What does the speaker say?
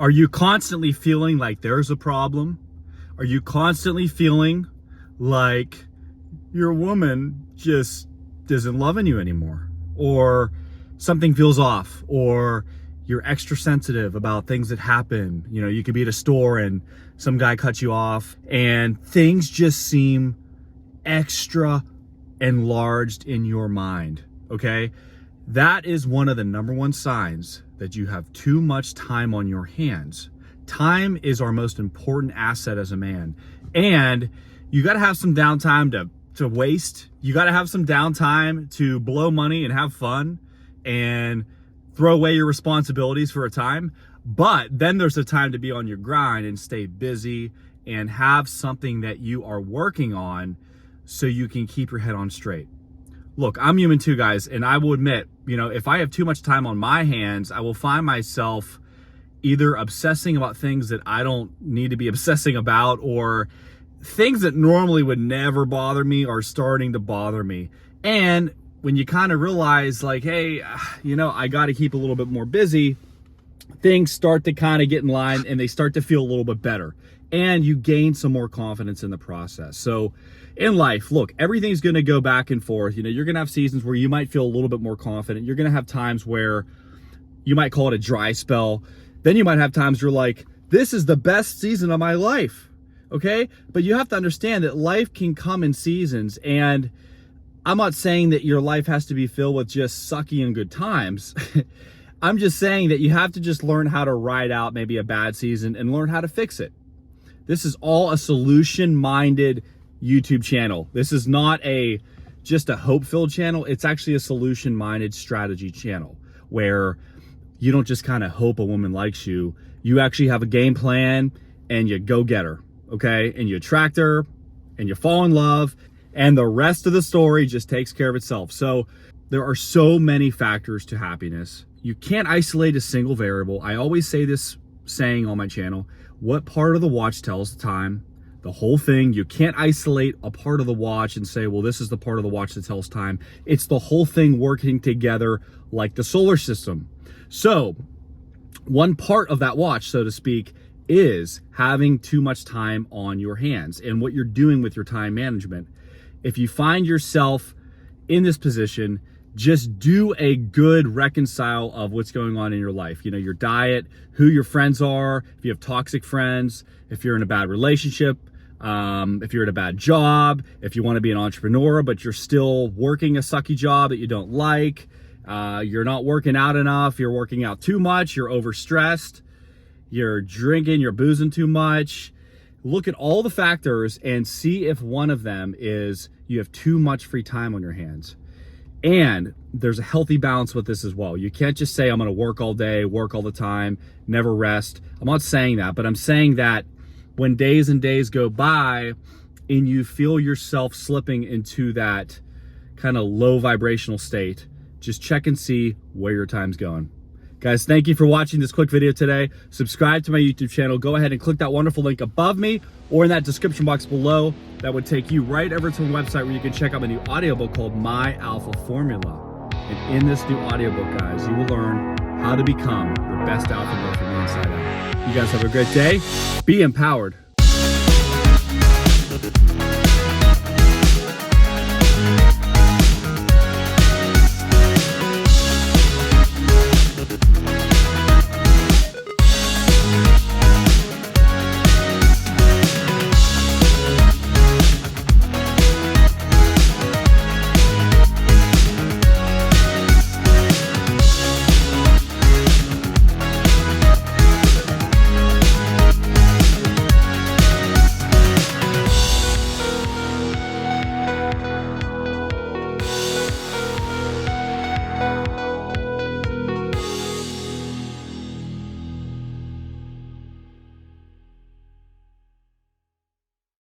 Are you constantly feeling like there's a problem? Are you constantly feeling like your woman just isn't loving you anymore? Or something feels off? Or you're extra sensitive about things that happen? You know, you could be at a store and some guy cuts you off and things just seem extra enlarged in your mind, okay? That is one of the number one signs that you have too much time on your hands. Time is our most important asset as a man. And you gotta have some downtime to waste. You gotta have some downtime to blow money and have fun and throw away your responsibilities for a time. But then there's a time to be on your grind and stay busy and have something that you are working on so you can keep your head on straight. Look, I'm human too, guys, and I will admit, you know, if I have too much time on my hands, I will find myself either obsessing about things that I don't need to be obsessing about, or things that normally would never bother me are starting to bother me. And when you kind of realize like, hey, you know, I got to keep a little bit more busy, things start to kind of get in line and they start to feel a little bit better. And you gain some more confidence in the process. So in life, look, everything's going to go back and forth. You know, you're going to have seasons where you might feel a little bit more confident. You're going to have times where you might call it a dry spell. Then you might have times where you're like, this is the best season of my life. Okay. But you have to understand that life can come in seasons. And I'm not saying that your life has to be filled with just sucky and good times. I'm just saying that you have to just learn how to ride out maybe a bad season and learn how to fix it. This is all a solution-minded YouTube channel. This is not just a hope-filled channel. It's actually a solution-minded strategy channel where you don't just kind of hope a woman likes you. You actually have a game plan and you go get her, okay? And you attract her and you fall in love and the rest of the story just takes care of itself. So there are so many factors to happiness. You can't isolate a single variable. I always say this saying on my channel, what part of the watch tells the time? The whole thing. You can't isolate a part of the watch and say, well, this is the part of the watch that tells time. It's the whole thing working together like the solar system. So one part of that watch, so to speak, is having too much time on your hands and what you're doing with your time management. If you find yourself in this position, just do a good reconcile of what's going on in your life. You know, your diet, who your friends are, if you have toxic friends, if you're in a bad relationship, if you're at a bad job, if you want to be an entrepreneur, but you're still working a sucky job that you don't like, you're not working out enough, you're working out too much, you're overstressed, you're drinking, you're boozing too much. Look at all the factors and see if one of them is you have too much free time on your hands. And there's a healthy balance with this as well. You can't just say, I'm going to work all day, work all the time, never rest. I'm not saying that, but I'm saying that when days and days go by and you feel yourself slipping into that kind of low vibrational state, just check and see where your time's going. Guys, thank you for watching this quick video today. Subscribe to my YouTube channel. Go ahead and click that wonderful link above me or in that description box below. That would take you right over to a website where you can check out my new audiobook called My Alpha Formula. And in this new audiobook, guys, you will learn how to become your best alpha male from the inside out. You guys have a great day. Be empowered.